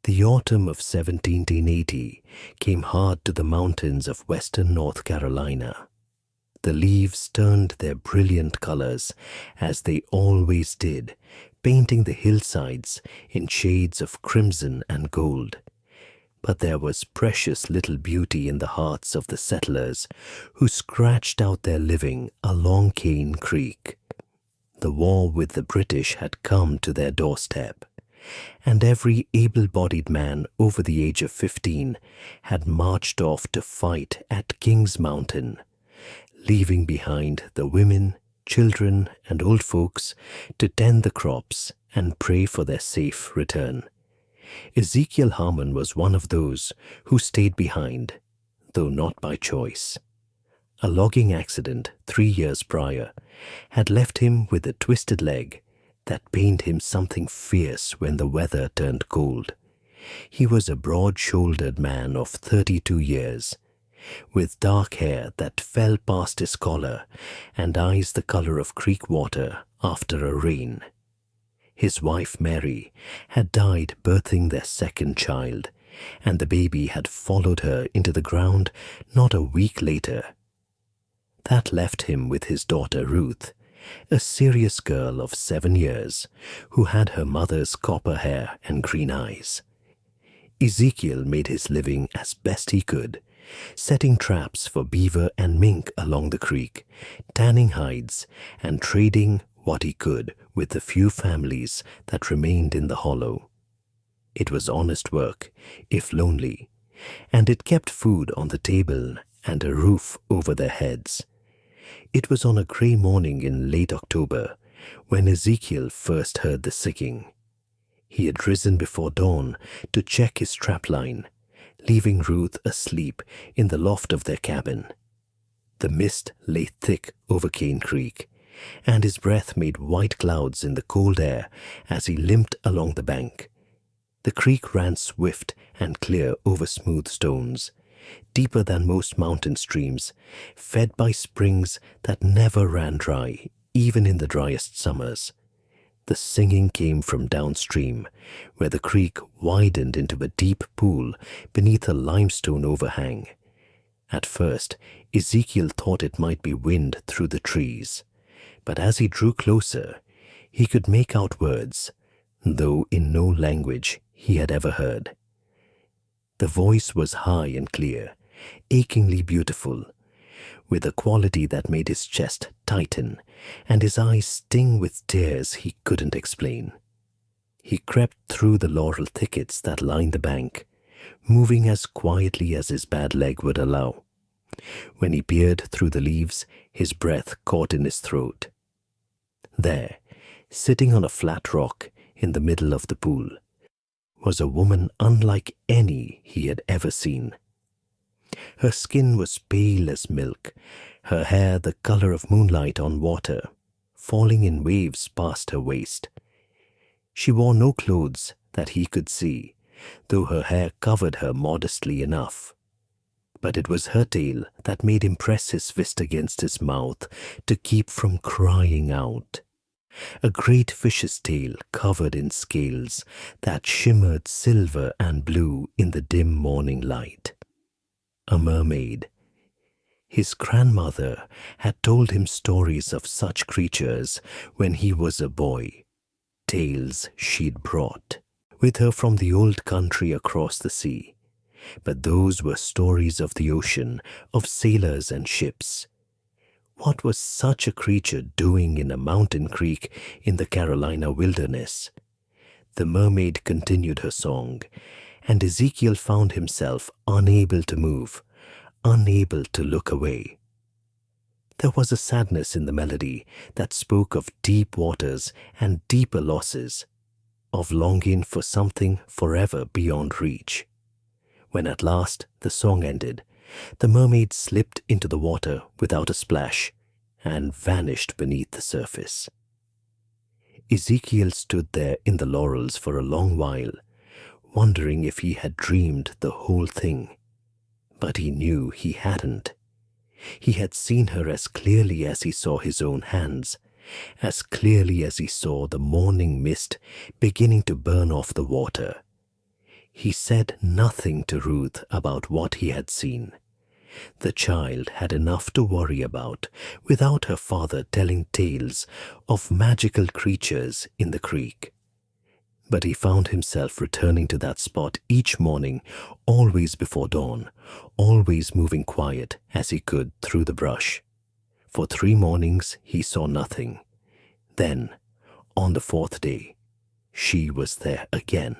The autumn of 1780 came hard to the mountains of western North Carolina. The leaves turned their brilliant colors, as they always did, painting the hillsides in shades of crimson and gold. But there was precious little beauty in the hearts of the settlers who scratched out their living along Cane Creek. The war with the British had come to their doorstep, and every able-bodied man over the age of 15 had marched off to fight at King's Mountain, leaving behind the women, children, and old folks to tend the crops and pray for their safe return. Ezekiel Harmon was one of those who stayed behind, though not by choice. A logging accident 3 years prior had left him with a twisted leg that pained him something fierce when the weather turned cold. He was a broad-shouldered man of 32 years, with dark hair that fell past his collar and eyes the color of creek water after a rain. His wife Mary had died birthing their second child, and the baby had followed her into the ground not a week later. That left him with his daughter Ruth, a serious girl of 7 years, who had her mother's copper hair and green eyes. Ezekiel made his living as best he could, setting traps for beaver and mink along the creek, tanning hides, and trading what he could with the few families that remained in the hollow. It was honest work, if lonely, and it kept food on the table and a roof over their heads. It was on a grey morning in late October when Ezekiel first heard the singing. He had risen before dawn to check his trapline, leaving Ruth asleep in the loft of their cabin. The mist lay thick over Cane Creek, and his breath made white clouds in the cold air as he limped along the bank. The creek ran swift and clear over smooth stones, deeper than most mountain streams, fed by springs that never ran dry, even in the driest summers. The singing came from downstream, where the creek widened into a deep pool beneath a limestone overhang. At first, Ezekiel thought it might be wind through the trees, but as he drew closer, he could make out words, though in no language he had ever heard. The voice was high and clear, achingly beautiful, with a quality that made his chest tighten and his eyes sting with tears he couldn't explain. He crept through the laurel thickets that lined the bank, moving as quietly as his bad leg would allow. When he peered through the leaves, his breath caught in his throat. There, sitting on a flat rock in the middle of the pool, was a woman unlike any he had ever seen. Her skin was pale as milk, her hair the color of moonlight on water, falling in waves past her waist. She wore no clothes that he could see, though her hair covered her modestly enough. But it was her tail that made him press his fist against his mouth to keep from crying out. A great fish's tail covered in scales that shimmered silver and blue in the dim morning light. A mermaid. His grandmother had told him stories of such creatures when he was a boy, tales she'd brought with her from the old country across the sea. But those were stories of the ocean, of sailors and ships. What was such a creature doing in a mountain creek in the Carolina wilderness? The mermaid continued her song, and Ezekiel found himself unable to move, unable to look away. There was a sadness in the melody that spoke of deep waters and deeper losses, of longing for something forever beyond reach. When at last the song ended, the mermaid slipped into the water without a splash and vanished beneath the surface. Ezekiel stood there in the laurels for a long while, wondering if he had dreamed the whole thing. But he knew he hadn't. He had seen her as clearly as he saw his own hands, as clearly as he saw the morning mist beginning to burn off the water. He said nothing to Ruth about what he had seen. The child had enough to worry about without her father telling tales of magical creatures in the creek. But he found himself returning to that spot each morning, always before dawn, always moving quiet as he could through the brush. For 3 mornings he saw nothing. Then, on the 4th day, she was there again.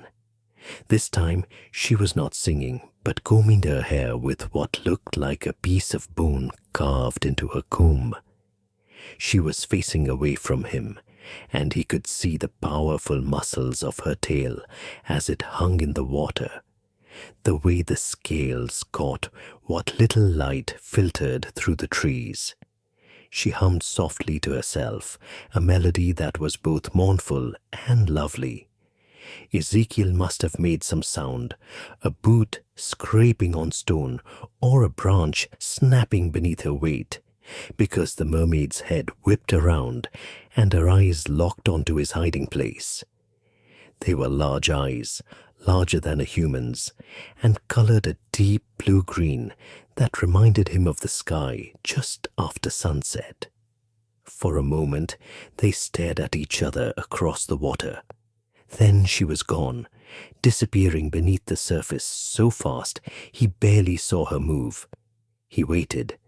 This time she was not singing, but combing her hair with what looked like a piece of bone carved into her comb. She was facing away from him, and he could see the powerful muscles of her tail as it hung in the water, the way the scales caught what little light filtered through the trees. She hummed softly to herself, a melody that was both mournful and lovely. Ezekiel must have made some sound, a boot scraping on stone or a branch snapping beneath her weight, because the mermaid's head whipped around and her eyes locked onto his hiding place. They were large eyes, larger than a human's, and colored a deep blue-green that reminded him of the sky just after sunset. For a moment they stared at each other across the water. Then she was gone, disappearing beneath the surface so fast he barely saw her move. He waited,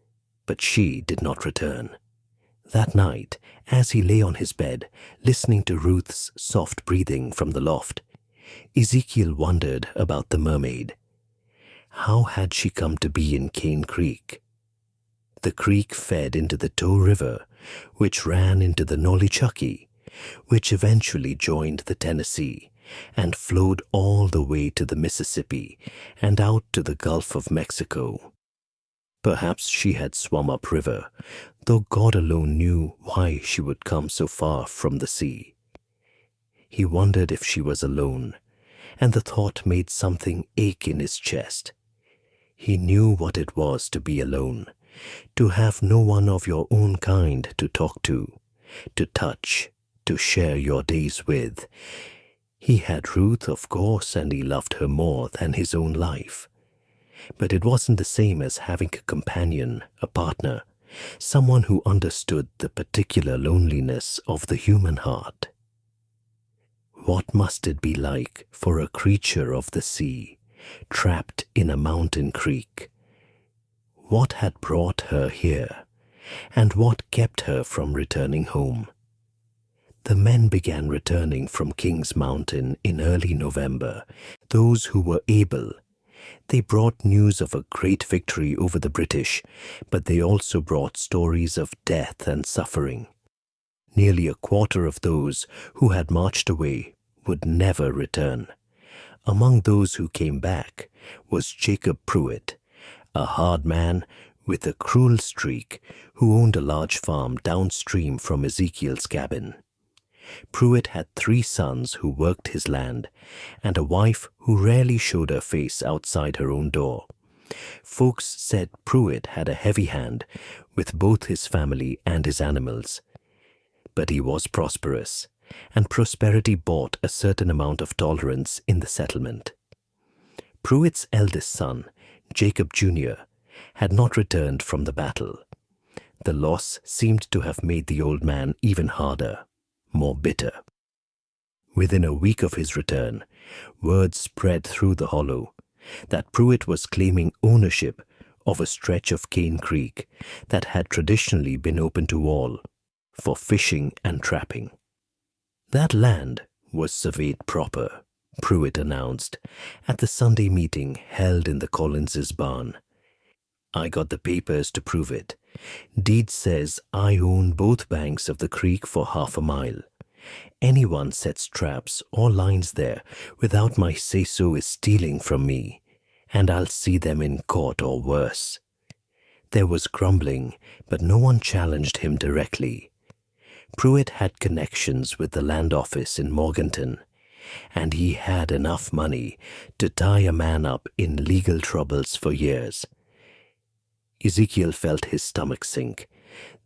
but she did not return. That night, as he lay on his bed, listening to Ruth's soft breathing from the loft, Ezekiel wondered about the mermaid. How had she come to be in Cane Creek? The creek fed into the Tow River, which ran into the Nolichucky, which eventually joined the Tennessee and flowed all the way to the Mississippi and out to the Gulf of Mexico. Perhaps she had swum upriver, though God alone knew why she would come so far from the sea. He wondered if she was alone, and the thought made something ache in his chest. He knew what it was to be alone, to have no one of your own kind to talk to touch, to share your days with. He had Ruth, of course, and he loved her more than his own life. But it wasn't the same as having a companion, a partner, someone who understood the particular loneliness of the human heart. What must it be like for a creature of the sea, trapped in a mountain creek? What had brought her here, and what kept her from returning home? The men began returning from King's Mountain in early November, those who were able. They brought news of a great victory over the British, but they also brought stories of death and suffering. Nearly a quarter of those who had marched away would never return. Among those who came back was Jacob Pruitt, a hard man with a cruel streak who owned a large farm downstream from Ezekiel's cabin. Pruitt had 3 sons who worked his land, and a wife who rarely showed her face outside her own door. Folks said Pruitt had a heavy hand with both his family and his animals. But he was prosperous, and prosperity bought a certain amount of tolerance in the settlement. Pruitt's eldest son, Jacob Jr., had not returned from the battle. The loss seemed to have made the old man even harder, more bitter. Within a week of his return, word spread through the hollow that Pruitt was claiming ownership of a stretch of Cane Creek that had traditionally been open to all for fishing and trapping. That land was surveyed proper, Pruitt announced at the Sunday meeting held in the Collinses' barn. I got the papers to prove it. Deed says I own both banks of the creek for half a mile. Anyone sets traps or lines there without my say-so is stealing from me, and I'll see them in court or worse. There was grumbling, but no one challenged him directly. Pruitt had connections with the land office in Morganton, and he had enough money to tie a man up in legal troubles for years. Ezekiel felt his stomach sink.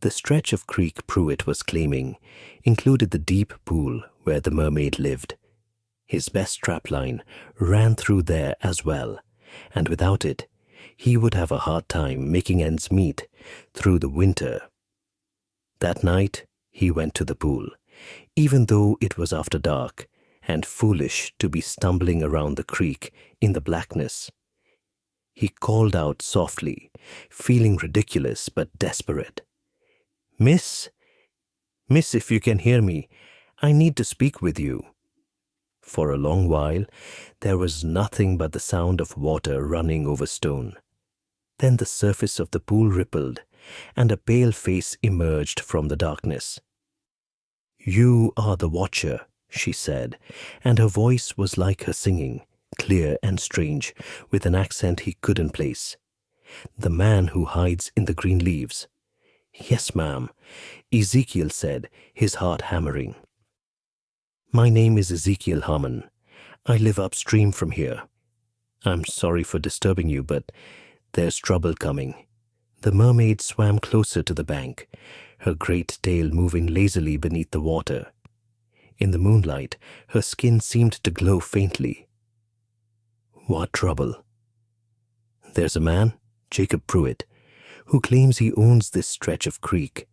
The stretch of creek Pruitt was claiming included the deep pool where the mermaid lived. His best strapline ran through there as well, and without it, he would have a hard time making ends meet through the winter. That night, he went to the pool, even though it was after dark and foolish to be stumbling around the creek in the blackness. He called out softly, feeling ridiculous but desperate. "Miss, miss, if you can hear me, I need to speak with you." For a long while, there was nothing but the sound of water running over stone. Then the surface of the pool rippled, and a pale face emerged from the darkness. "You are the watcher," she said, and her voice was like her singing, clear and strange, with an accent he couldn't place. "The man who hides in the green leaves." "Yes, ma'am," Ezekiel said, his heart hammering. "My name is Ezekiel Harmon. I live upstream from here. I'm sorry for disturbing you, but there's trouble coming." The mermaid swam closer to the bank, her great tail moving lazily beneath the water. In the moonlight, her skin seemed to glow faintly. "What trouble?" "There's a man, Jacob Pruitt, who claims he owns this stretch of creek.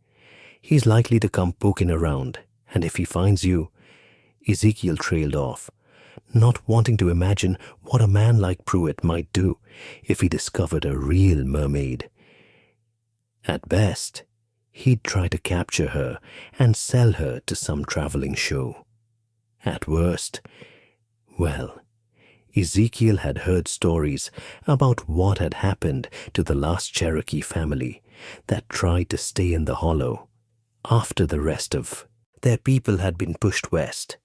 He's likely to come poking around, and if he finds you—" Ezekiel trailed off, not wanting to imagine what a man like Pruitt might do if he discovered a real mermaid. At best, he'd try to capture her and sell her to some traveling show. At worst, well, Ezekiel had heard stories about what had happened to the last Cherokee family that tried to stay in the hollow after the rest of their people had been pushed west.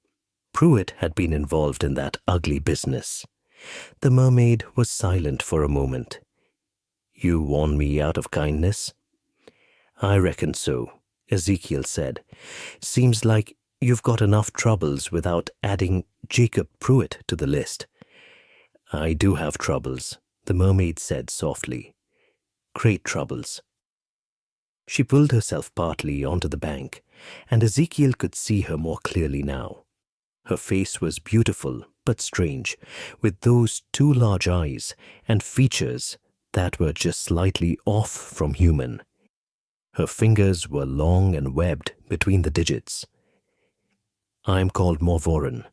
Pruitt had been involved in that ugly business. The mermaid was silent for a moment. "You warn me out of kindness?" "I reckon so," Ezekiel said. "Seems like you've got enough troubles without adding Jacob Pruitt to the list." "I do have troubles," the mermaid said softly. "Great troubles." She pulled herself partly onto the bank, and Ezekiel could see her more clearly now. Her face was beautiful but strange, with those two large eyes and features that were just slightly off from human. Her fingers were long and webbed between the digits. "I'm called Morvoran.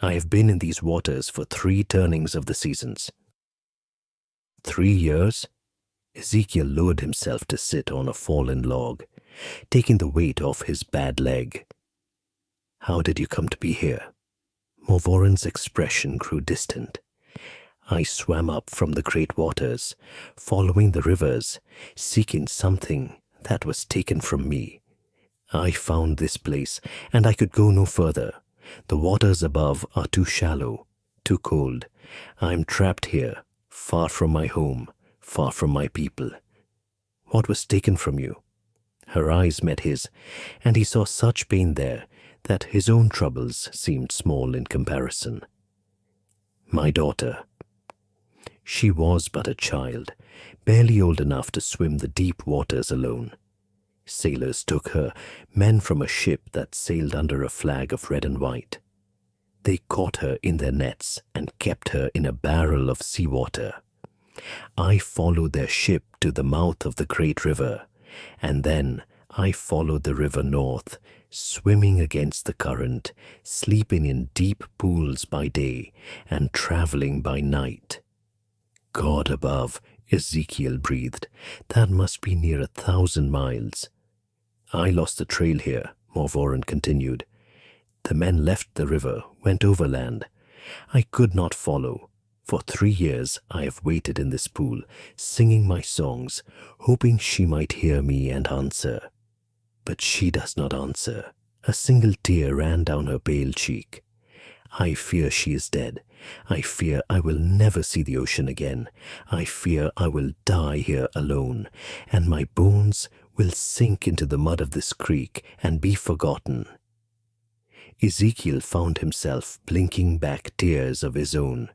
I have been in these waters for 3 turnings of the seasons." 3 years? Ezekiel lowered himself to sit on a fallen log, taking the weight off his bad leg. "How did you come to be here?" Morvoran's expression grew distant. "I swam up from the great waters, following the rivers, seeking something that was taken from me. I found this place, and I could go no further. The waters above are too shallow, too cold. I'm trapped here, far from my home, far from my people." "What was taken from you?" Her eyes met his, and he saw such pain there that his own troubles seemed small in comparison. "My daughter. She was but a child, barely old enough to swim the deep waters alone. Sailors took her, men from a ship that sailed under a flag of red and white. They caught her in their nets and kept her in a barrel of seawater. I followed their ship to the mouth of the great river, and then I followed the river north, swimming against the current, sleeping in deep pools by day, and traveling by night." "God above," Ezekiel breathed. "That must be near 1,000 miles. "I lost the trail here," Morvoran continued. "The men left the river, went overland. I could not follow. For 3 years I have waited in this pool, singing my songs, hoping she might hear me and answer. But she does not answer. A single tear ran down her pale cheek. I fear she is dead. I fear I will never see the ocean again. I fear I will die here alone, and my bones will sink into the mud of this creek and be forgotten." Ezekiel found himself blinking back tears of his own.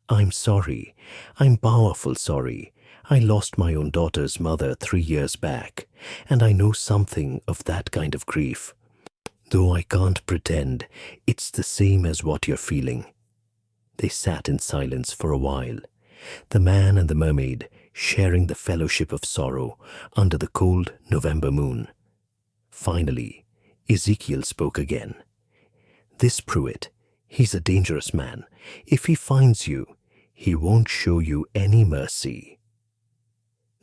"I'm sorry. I'm powerful sorry. I lost my own daughter's mother 3 years back, and I know something of that kind of grief. though I can't pretend it's the same as what you're feeling." They sat in silence for a while, the man and the mermaid sharing the fellowship of sorrow under the cold November moon. Finally, Ezekiel spoke again. "This Pruitt, he's a dangerous man. If he finds you, he won't show you any mercy.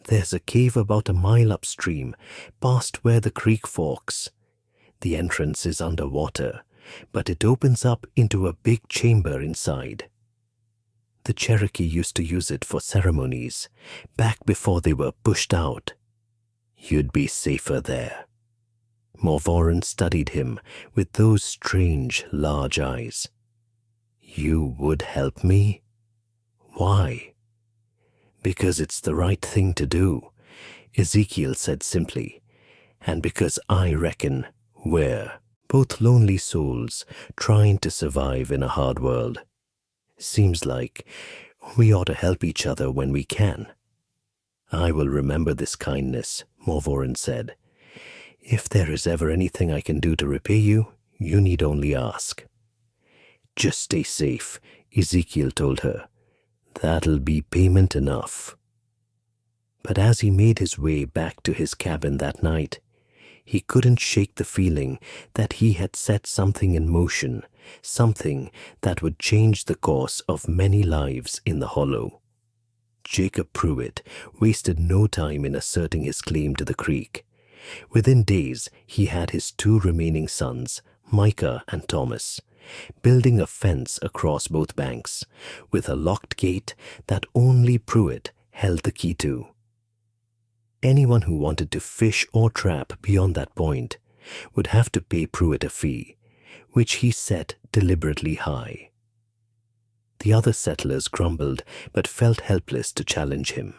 There's a cave about a mile upstream, past where the creek forks. The entrance is underwater, but it opens up into a big chamber inside. The Cherokee used to use it for ceremonies, back before they were pushed out. You'd be safer there." Morvoran studied him with those strange, large eyes. "You would help me? Why?" "Because it's the right thing to do," Ezekiel said simply, "and because I reckon we're both lonely souls trying to survive in a hard world. Seems like we ought to help each other when we can." "I will remember this kindness," Morvoran said. "If there is ever anything I can do to repay you, you need only ask." "Just stay safe," Ezekiel told her. "That'll be payment enough." But as he made his way back to his cabin that night, he couldn't shake the feeling that he had set something in motion, something that would change the course of many lives in the hollow. Jacob Pruitt wasted no time in asserting his claim to the creek. Within days, he had his 2 remaining sons, Micah and Thomas, building a fence across both banks, with a locked gate that only Pruitt held the key to. Anyone who wanted to fish or trap beyond that point would have to pay Pruitt a fee, which he set deliberately high. The other settlers grumbled but felt helpless to challenge him.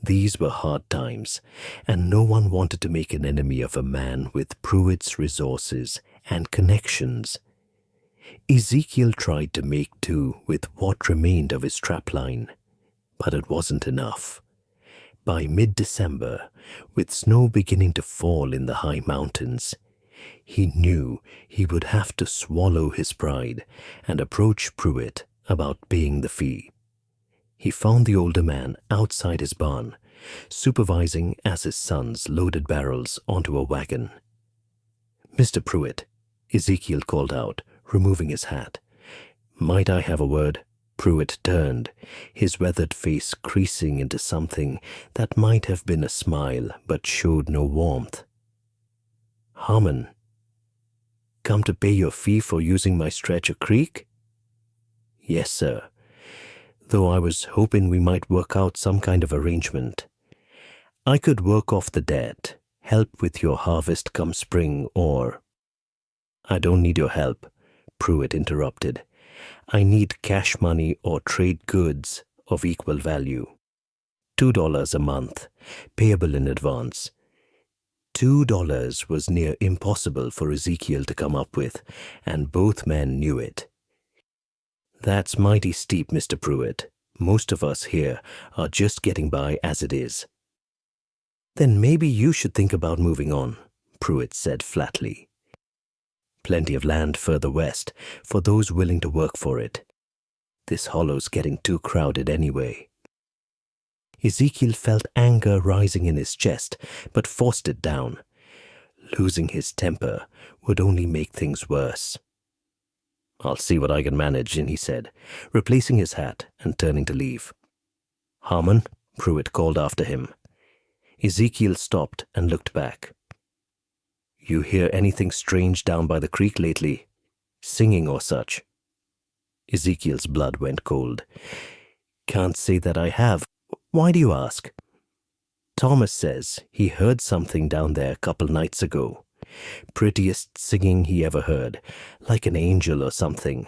These were hard times, and no one wanted to make an enemy of a man with Pruitt's resources and connections. Ezekiel tried to make do with what remained of his trapline, but it wasn't enough. By mid-December, with snow beginning to fall in the high mountains, he knew he would have to swallow his pride and approach Pruitt about paying the fee. He found the older man outside his barn, supervising as his sons loaded barrels onto a wagon. "Mr. Pruitt," Ezekiel called out, removing his hat. "Might I have a word?" Pruitt turned, his weathered face creasing into something that might have been a smile but showed no warmth. "Harmon, come to pay your fee for using my stretch of creek?" "Yes, sir. Though I was hoping we might work out some kind of arrangement. I could work off the debt, help with your harvest come spring, or—" "I don't need your help," Pruitt interrupted. "I need cash money or trade goods of equal value. $2 a month, payable in advance." $2 was near impossible for Ezekiel to come up with, and both men knew it. "That's mighty steep, Mr. Pruitt. Most of us here are just getting by as it is." "Then maybe you should think about moving on," Pruitt said flatly. "Plenty of land further west for those willing to work for it. This hollow's getting too crowded anyway." Ezekiel felt anger rising in his chest, but forced it down. Losing his temper would only make things worse. "I'll see what I can manage," he said, replacing his hat and turning to leave. "Harmon," Pruitt called after him. Ezekiel stopped and looked back. "You hear anything strange down by the creek lately? Singing or such?" Ezekiel's blood went cold. "Can't say that I have. Why do you ask?" "Thomas says he heard something down there a couple nights ago. Prettiest singing he ever heard, like an angel or something.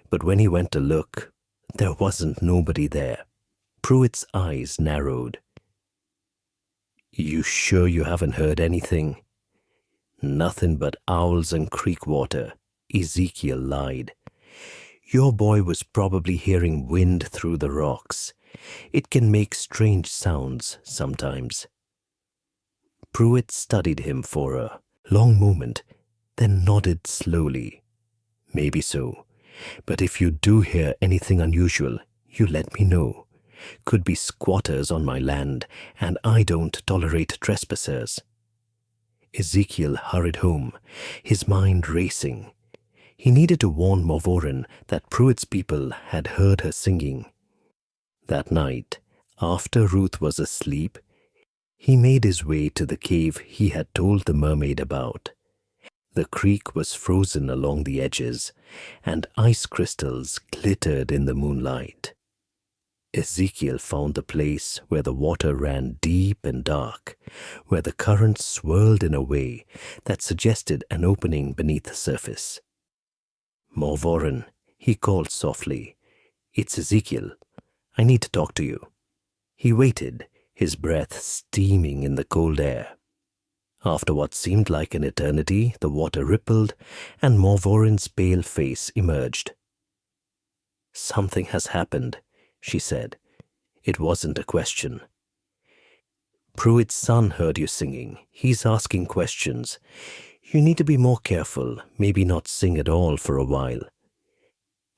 But when he went to look, there wasn't nobody there." Pruitt's eyes narrowed. "You sure you haven't heard anything?" "Nothing but owls and creek water," Ezekiel lied. "Your boy was probably hearing wind through the rocks. It can make strange sounds sometimes." Pruitt studied him for a long moment, then nodded slowly. Maybe so. But if you do hear anything unusual, you let me know. Could be squatters on my land, and I don't tolerate trespassers. Ezekiel hurried home, his mind racing. He needed to warn Morvoren that Pruitt's people had heard her singing. That night, after Ruth was asleep, he made his way to the cave he had told the mermaid about. The creek was frozen along the edges, and ice crystals glittered in the moonlight. Ezekiel found the place where the water ran deep and dark, where the current swirled in a way that suggested an opening beneath the surface. "Morvoren," he called softly. "It's Ezekiel. I need to talk to you." He waited, his breath steaming in the cold air. After what seemed like an eternity, the water rippled, and Morvoren's pale face emerged. "Something has happened," she said. It wasn't a question. "Pruitt's son heard you singing. He's asking questions. You need to be more careful, maybe not sing at all for a while."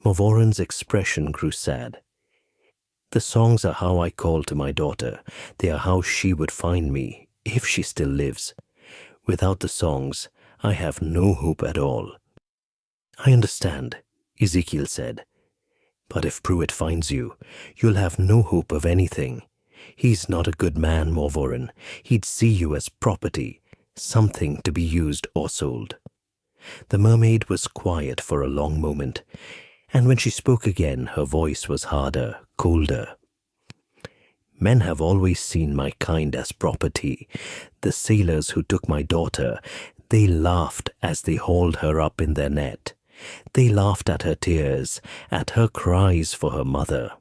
Morvoren's expression grew sad. "The songs are how I call to my daughter. They are how she would find me, if she still lives. Without the songs, I have no hope at all." "I understand," Ezekiel said. "But if Pruitt finds you, you'll have no hope of anything. He's not a good man, Morvoren. He'd see you as property, something to be used or sold." The mermaid was quiet for a long moment, and when she spoke again, her voice was harder, colder. "Men have always seen my kind as property. The sailors who took my daughter, they laughed as they hauled her up in their net. They laughed at her tears, at her cries for her mother.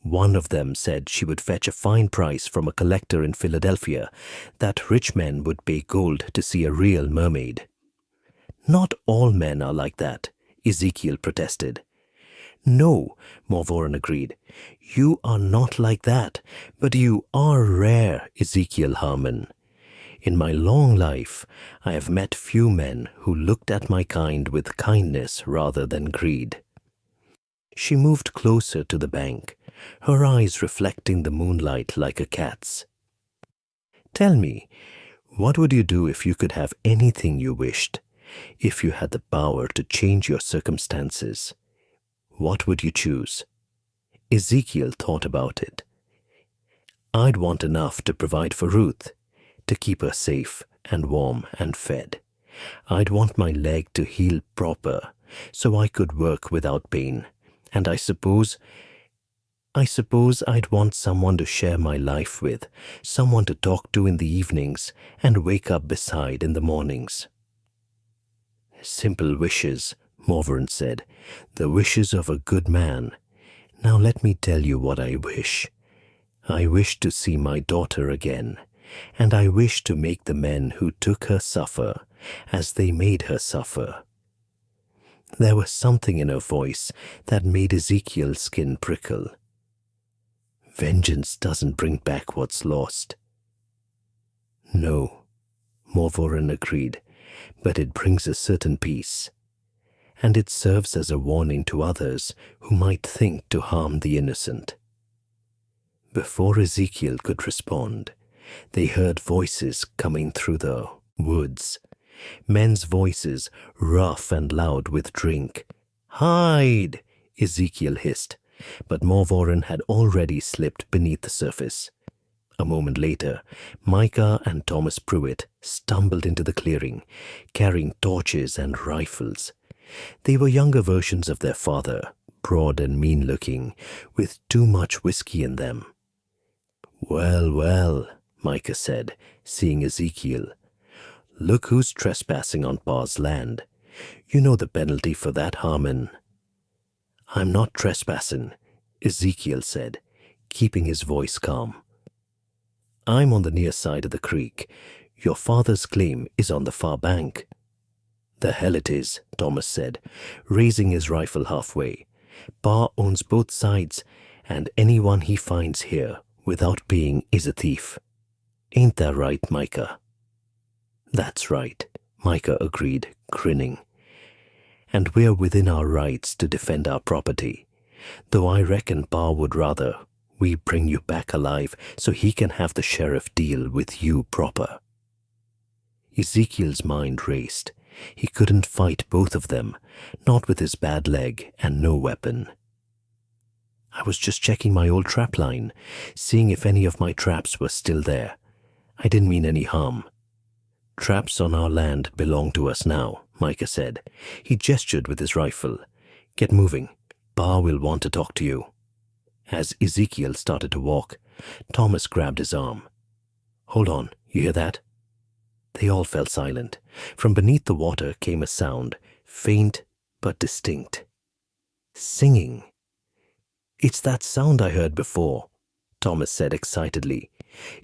One of them said she would fetch a fine price from a collector in Philadelphia, that rich men would pay gold to see a real mermaid." "Not all men are like that," Ezekiel protested. "No," Morvoren agreed. "You are not like that, but you are rare, Ezekiel Harmon. In my long life, I have met few men who looked at my kind with kindness rather than greed." She moved closer to the bank, her eyes reflecting the moonlight like a cat's. "Tell me, what would you do if you could have anything you wished? If you had the power to change your circumstances? What would you choose?" Ezekiel thought about it. "I'd want enough to provide for Ruth, to keep her safe and warm and fed. I'd want my leg to heal proper, so I could work without pain. And I suppose I'd want someone to share my life with, someone to talk to in the evenings and wake up beside in the mornings." "Simple wishes," Morvoren said, "the wishes of a good man. Now let me tell you what I wish. I wish to see my daughter again, and I wish to make the men who took her suffer as they made her suffer." There was something in her voice that made Ezekiel's skin prickle. "Vengeance doesn't bring back what's lost." "No," Morvoren agreed, "but it brings a certain peace. And it serves as a warning to others who might think to harm the innocent." Before Ezekiel could respond, they heard voices coming through the woods. Men's voices, rough and loud with drink. "Hide!" Ezekiel hissed, but Morvoren had already slipped beneath the surface. A moment later, Micah and Thomas Pruitt stumbled into the clearing, carrying torches and rifles. They were younger versions of their father, broad and mean-looking, with too much whiskey in them. "Well, well," Micah said, seeing Ezekiel. "Look who's trespassing on Pa's land. You know the penalty for that, Harmon." "I'm not trespassing," Ezekiel said, keeping his voice calm. "I'm on the near side of the creek. Your father's claim is on the far bank." "The hell it is," Thomas said, raising his rifle halfway. "Pa owns both sides, and anyone he finds here without paying is a thief. Ain't that right, Micah?" "That's right," Micah agreed, grinning. And we're within our rights to defend our property, though I reckon Pa would rather we bring you back alive so he can have the sheriff deal with you proper. Ezekiel's mind raced. He couldn't fight both of them, not with his bad leg and no weapon. I was just checking my old trap line, seeing if any of my traps were still there. I didn't mean any harm. Traps on our land belong to us now, Micah said. He gestured with his rifle. Get moving. Pa will want to talk to you. As Ezekiel started to walk, Thomas grabbed his arm. Hold on, you hear that? They all fell silent. From beneath the water came a sound, faint but distinct. Singing. It's that sound I heard before, Thomas said excitedly.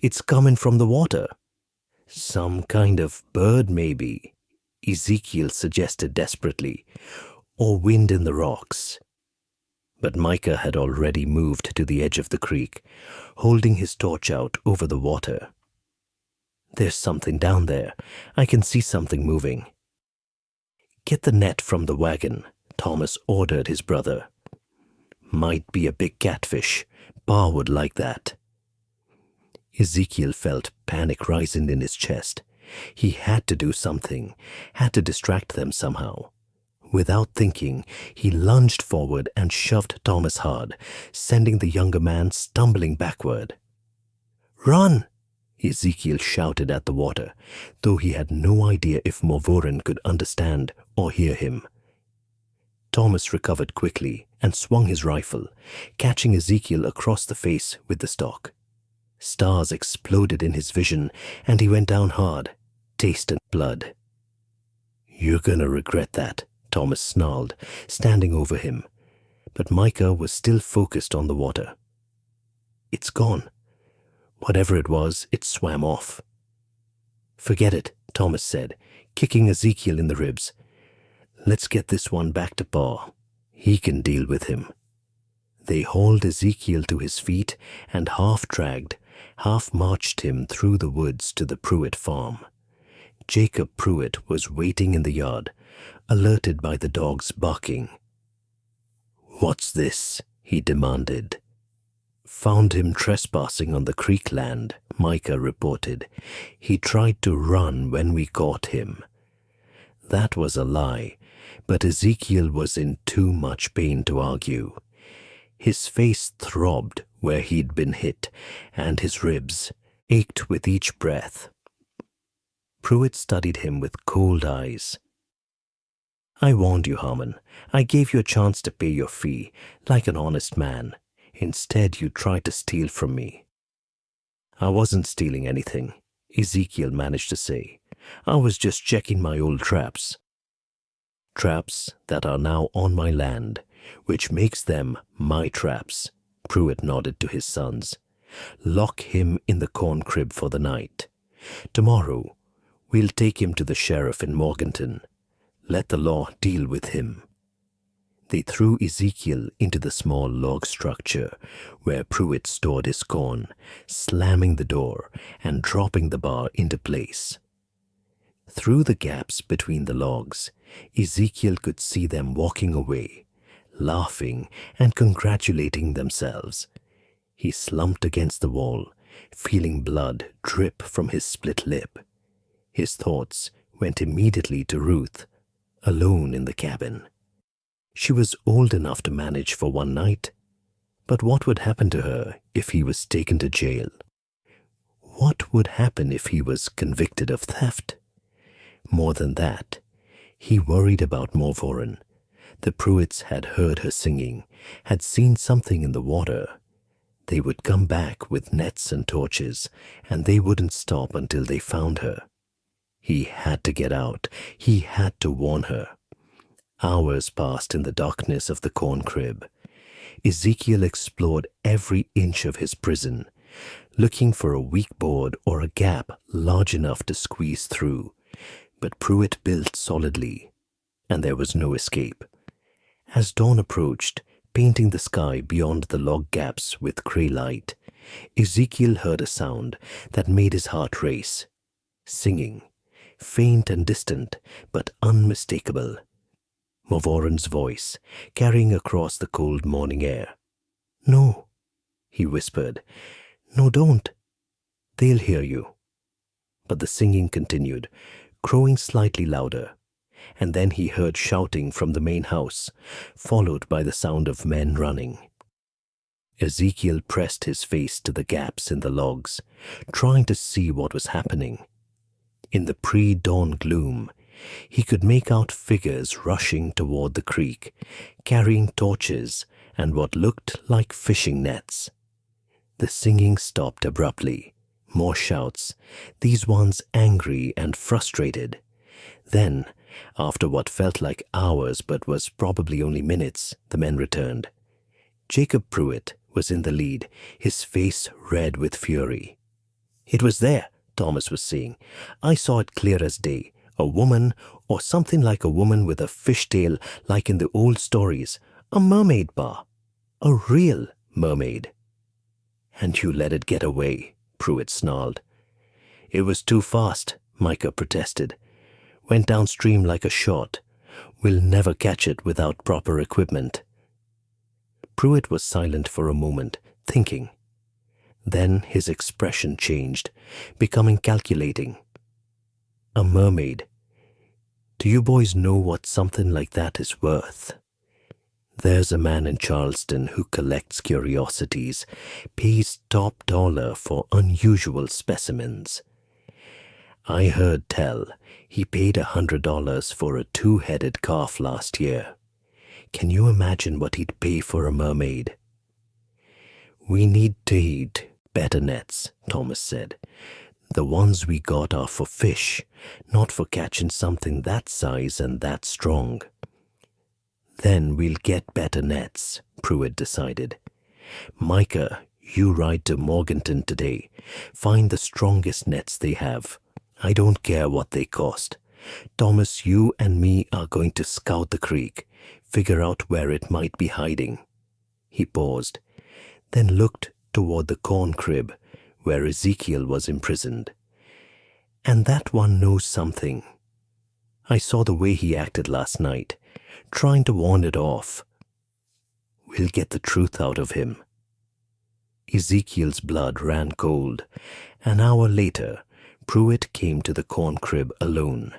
It's coming from the water. Some kind of bird, maybe, Ezekiel suggested desperately, or wind in the rocks. But Micah had already moved to the edge of the creek, holding his torch out over the water. There's something down there. I can see something moving. Get the net from the wagon, Thomas ordered his brother. Might be a big catfish. Pa would like that. Ezekiel felt panic rising in his chest. He had to do something, had to distract them somehow. Without thinking, he lunged forward and shoved Thomas hard, sending the younger man stumbling backward. Run! Ezekiel shouted at the water, though he had no idea if Morvorin could understand or hear him. Thomas recovered quickly and swung his rifle, catching Ezekiel across the face with the stock. Stars exploded in his vision, and he went down hard, tasting blood. You're gonna regret that, Thomas snarled, standing over him. But Micah was still focused on the water. It's gone. Whatever it was, it swam off. Forget it, Thomas said, kicking Ezekiel in the ribs. Let's get this one back to Pa. He can deal with him. They hauled Ezekiel to his feet and half-dragged, half-marched him through the woods to the Pruitt farm. Jacob Pruitt was waiting in the yard, alerted by the dog's barking. What's this? He demanded. Found him trespassing on the creek land, Micah reported. He tried to run when we caught him. That was a lie, but Ezekiel was in too much pain to argue. His face throbbed where he'd been hit, and his ribs ached with each breath. Pruitt studied him with cold eyes. I warned you, Harmon. I gave you a chance to pay your fee, like an honest man. Instead, you tried to steal from me. I wasn't stealing anything, Ezekiel managed to say. I was just checking my old traps. Traps that are now on my land, which makes them my traps, Pruitt nodded to his sons. Lock him in the corn crib for the night. Tomorrow, we'll take him to the sheriff in Morganton. Let the law deal with him. They threw Ezekiel into the small log structure where Pruitt stored his corn, slamming the door and dropping the bar into place. Through the gaps between the logs, Ezekiel could see them walking away, laughing and congratulating themselves. He slumped against the wall, feeling blood drip from his split lip. His thoughts went immediately to Ruth, alone in the cabin. She was old enough to manage for one night, but what would happen to her if he was taken to jail? What would happen if he was convicted of theft? More than that, he worried about Morvorin. The Pruitts had heard her singing, had seen something in the water. They would come back with nets and torches, and they wouldn't stop until they found her. He had to get out. He had to warn her. Hours passed in the darkness of the corn crib. Ezekiel explored every inch of his prison, looking for a weak board or a gap large enough to squeeze through. But Pruitt built solidly, and there was no escape. As dawn approached, painting the sky beyond the log gaps with grey light, Ezekiel heard a sound that made his heart race. Singing, faint and distant, but unmistakable. Mavoren's voice, carrying across the cold morning air. "No," he whispered. "No, don't. They'll hear you." But the singing continued, growing slightly louder, and then he heard shouting from the main house, followed by the sound of men running. Ezekiel pressed his face to the gaps in the logs, trying to see what was happening. In the pre-dawn gloom, he could make out figures rushing toward the creek, carrying torches and what looked like fishing nets. The singing stopped abruptly. More shouts, these ones angry and frustrated. Then, after what felt like hours but was probably only minutes, the men returned. Jacob Pruitt was in the lead, his face red with fury. "It was there," Thomas was saying. "I saw it clear as day. A woman, or something like a woman with a fishtail like in the old stories. A mermaid, Ba. A real mermaid." "And you let it get away," Pruitt snarled. "It was too fast," Micah protested. "Went downstream like a shot. We'll never catch it without proper equipment." Pruitt was silent for a moment, thinking. Then his expression changed, becoming calculating. "A mermaid. Do you boys know what something like that is worth? There's a man in Charleston who collects curiosities, pays top dollar for unusual specimens. I heard tell he paid $100 for a two-headed calf last year. Can you imagine what he'd pay for a mermaid?" "We need to eat better nets," Thomas said. "The ones we got are for fish, not for catching something that size and that strong." "Then we'll get better nets," Pruitt decided. "Micah, you ride to Morganton today. Find the strongest nets they have. I don't care what they cost. Thomas, you and me are going to scout the creek, figure out where it might be hiding." He paused, then looked toward the corn crib where Ezekiel was imprisoned. "And that one knows something. I saw the way he acted last night, trying to warn it off. We'll get the truth out of him." Ezekiel's blood ran cold. An hour later, Pruitt came to the corn crib alone.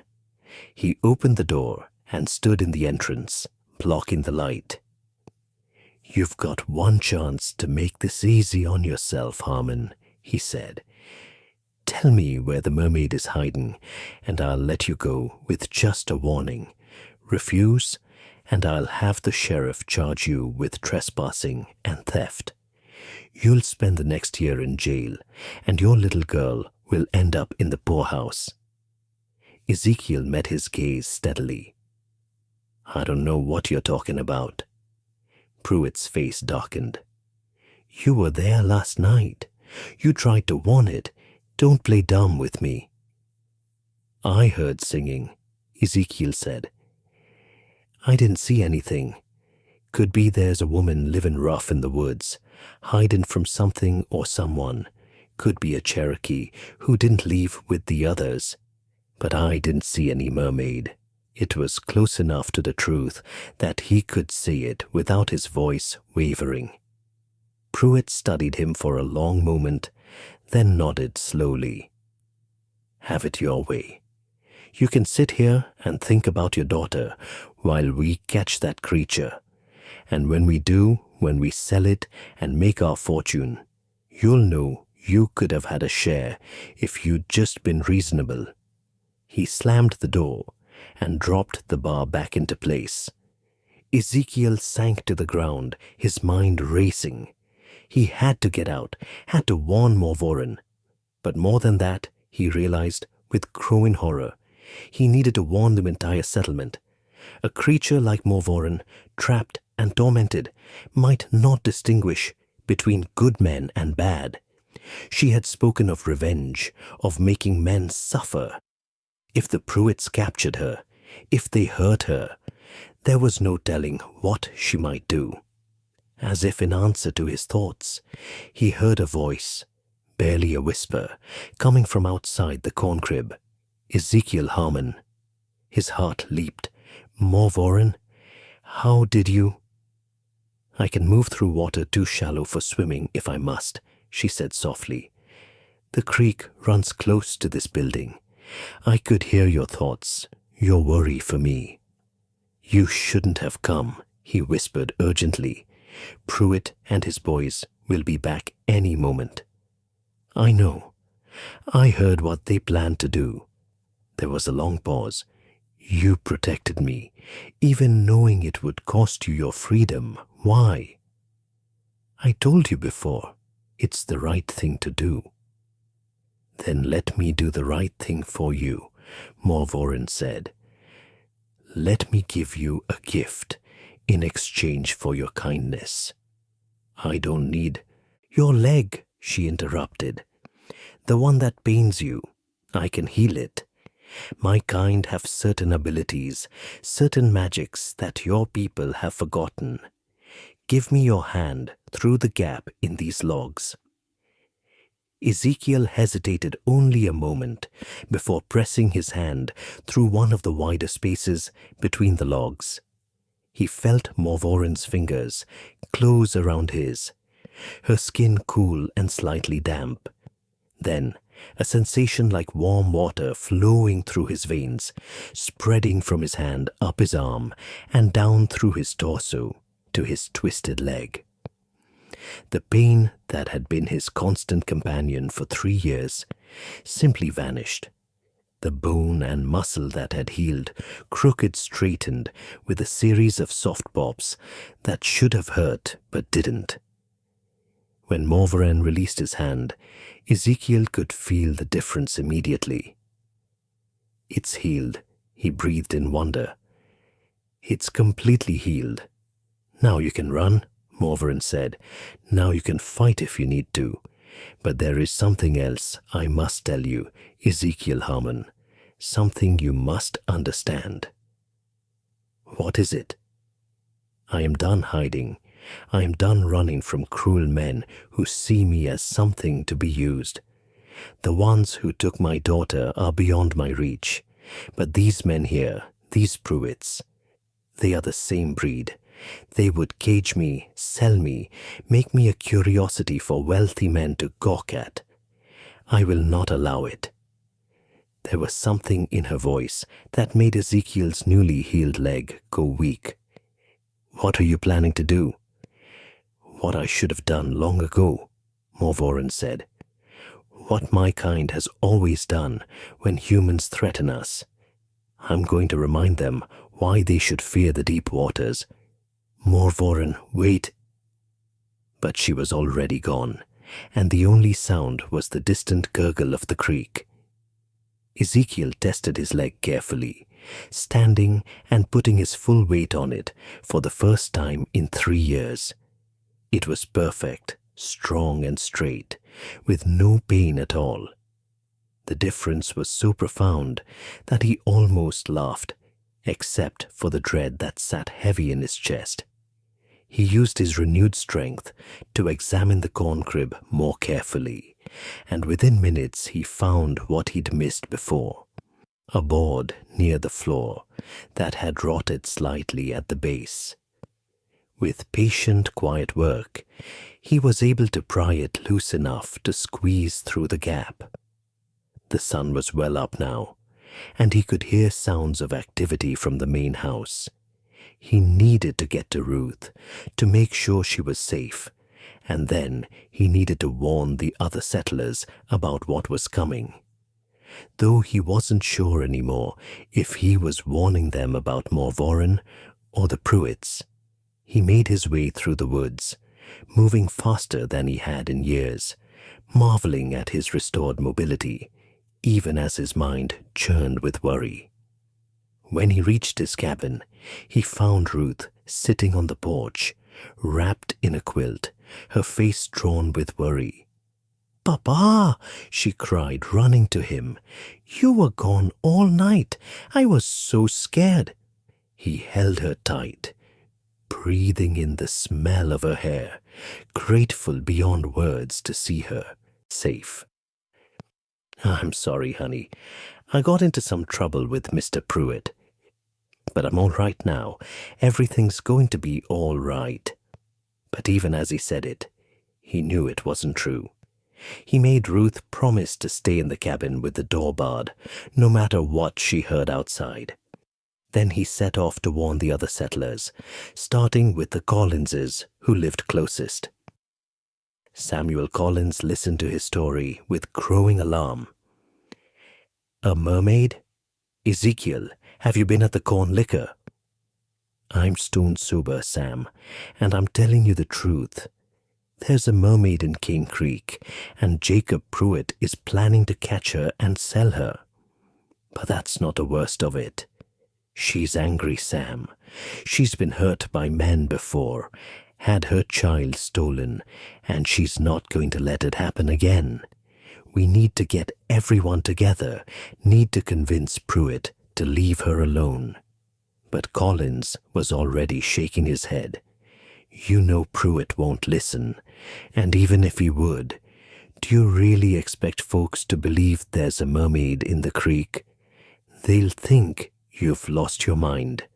He opened the door and stood in the entrance, blocking the light. "You've got one chance to make this easy on yourself, Harmon," he said. "Tell me where the mermaid is hiding, and I'll let you go with just a warning. Refuse, and I'll have the sheriff charge you with trespassing and theft. You'll spend the next year in jail, and your little girl will end up in the poorhouse." Ezekiel met his gaze steadily. "I don't know what you're talking about." Pruitt's face darkened. "You were there last night. You tried to warn it. Don't play dumb with me." "I heard singing," Ezekiel said. "I didn't see anything. Could be there's a woman living rough in the woods, hiding from something or someone. Could be a Cherokee who didn't leave with the others. But I didn't see any mermaid." It was close enough to the truth that he could say it without his voice wavering. Pruitt studied him for a long moment, then nodded slowly. "Have it your way. You can sit here and think about your daughter while we catch that creature. And when we do, when we sell it and make our fortune, you'll know you could have had a share if you'd just been reasonable." He slammed the door and dropped the bar back into place. Ezekiel sank to the ground, his mind racing. He had to get out, had to warn Morvoren. But more than that, he realized, with growing horror, he needed to warn the entire settlement. A creature like Morvoren, trapped and tormented, might not distinguish between good men and bad. She had spoken of revenge, of making men suffer. If the Pruitts captured her, if they hurt her, there was no telling what she might do. As if in answer to his thoughts, he heard a voice, barely a whisper, coming from outside the corn crib. Ezekiel Harmon. His heart leaped. Morvoren? How did you? I can move through water too shallow for swimming if I must, she said softly. The creek runs close to this building. I could hear your thoughts, your worry for me. You shouldn't have come, he whispered urgently. Pruitt and his boys will be back any moment. I know. I heard what they planned to do. There was a long pause. You protected me, even knowing it would cost you your freedom. Why? I told you before, it's the right thing to do. Then let me do the right thing for you, Morvoren said. Let me give you a gift in exchange for your kindness. I don't need your leg, she interrupted. The one that pains you. I can heal it. My kind have certain abilities, certain magics that your people have forgotten. Give me your hand through the gap in these logs. Ezekiel hesitated only a moment before pressing his hand through one of the wider spaces between the logs. He felt Morvoren's fingers close around his, her skin cool and slightly damp. Then, a sensation like warm water flowing through his veins, spreading from his hand up his arm and down through his torso to his twisted leg. The pain that had been his constant companion for 3 years simply vanished. The bone and muscle that had healed crooked straightened with a series of soft pops that should have hurt but didn't. When Morvoren released his hand, Ezekiel could feel the difference immediately. It's healed, he breathed in wonder. It's completely healed. Now you can run, Morvoren said. Now you can fight if you need to. But there is something else I must tell you, Ezekiel Harmon. Something you must understand. What is it? I am done hiding. I am done running from cruel men who see me as something to be used. The ones who took my daughter are beyond my reach. But these men here, these Pruitts, they are the same breed. They would cage me, sell me, make me a curiosity for wealthy men to gawk at. I will not allow it. There was something in her voice that made Ezekiel's newly healed leg go weak. What are you planning to do? What I should have done long ago, Morvoren said. What my kind has always done when humans threaten us. I'm going to remind them why they should fear the deep waters. Morvoren, wait. But she was already gone, and the only sound was the distant gurgle of the creek. Ezekiel tested his leg carefully, standing and putting his full weight on it for the first time in 3 years. It was perfect, strong and straight, with no pain at all. The difference was so profound that he almost laughed, except for the dread that sat heavy in his chest. He used his renewed strength to examine the corn crib more carefully, and within minutes he found what he'd missed before. A board near the floor that had rotted slightly at the base. With patient, quiet work, he was able to pry it loose enough to squeeze through the gap. The sun was well up now, and he could hear sounds of activity from the main house. He needed to get to Ruth, to make sure she was safe, and then he needed to warn the other settlers about what was coming. Though he wasn't sure anymore if he was warning them about Morvoren or the Pruitts. He made his way through the woods, moving faster than he had in years, marveling at his restored mobility, even as his mind churned with worry. When he reached his cabin, he found Ruth sitting on the porch, wrapped in a quilt, her face drawn with worry. "Papa!" she cried, running to him. "You were gone all night. I was so scared." He held her tight, breathing in the smell of her hair, grateful beyond words to see her safe. "I'm sorry, honey. I got into some trouble with Mr. Pruitt, but I'm all right now. Everything's going to be all right." But even as he said it, he knew it wasn't true. He made Ruth promise to stay in the cabin with the door barred, no matter what she heard outside. Then he set off to warn the other settlers, starting with the Collinses, who lived closest. Samuel Collins listened to his story with growing alarm. "A mermaid? Ezekiel, have you been at the corn liquor?" "I'm stone sober, Sam, and I'm telling you the truth. There's a mermaid in Cane Creek, and Jacob Pruitt is planning to catch her and sell her. But that's not the worst of it. She's angry, Sam. She's been hurt by men before, had her child stolen, and she's not going to let it happen again. We need to get everyone together, need to convince Pruitt to leave her alone." But Collins was already shaking his head. "You know Pruitt won't listen, and even if he would, do you really expect folks to believe there's a mermaid in the creek? They'll think you've lost your mind."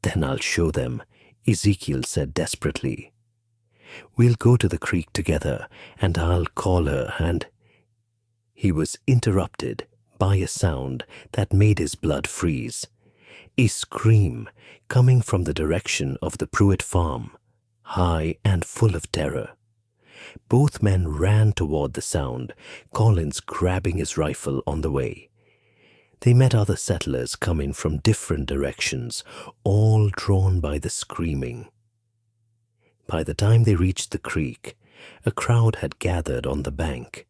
"Then I'll show them," Ezekiel said desperately. "We'll go to the creek together, and I'll call her and—" He was interrupted by a sound that made his blood freeze. A scream coming from the direction of the Pruitt farm, high and full of terror. Both men ran toward the sound, Collins grabbing his rifle on the way. They met other settlers coming from different directions, all drawn by the screaming. By the time they reached the creek, a crowd had gathered on the bank.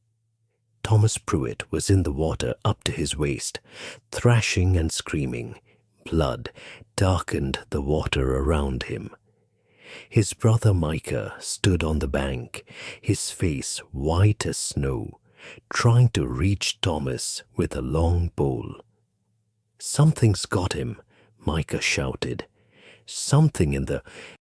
Thomas Pruitt was in the water up to his waist, thrashing and screaming. Blood darkened the water around him. His brother Micah stood on the bank, his face white as snow, trying to reach Thomas with a long pole. "Something's got him," Micah shouted. "Something in the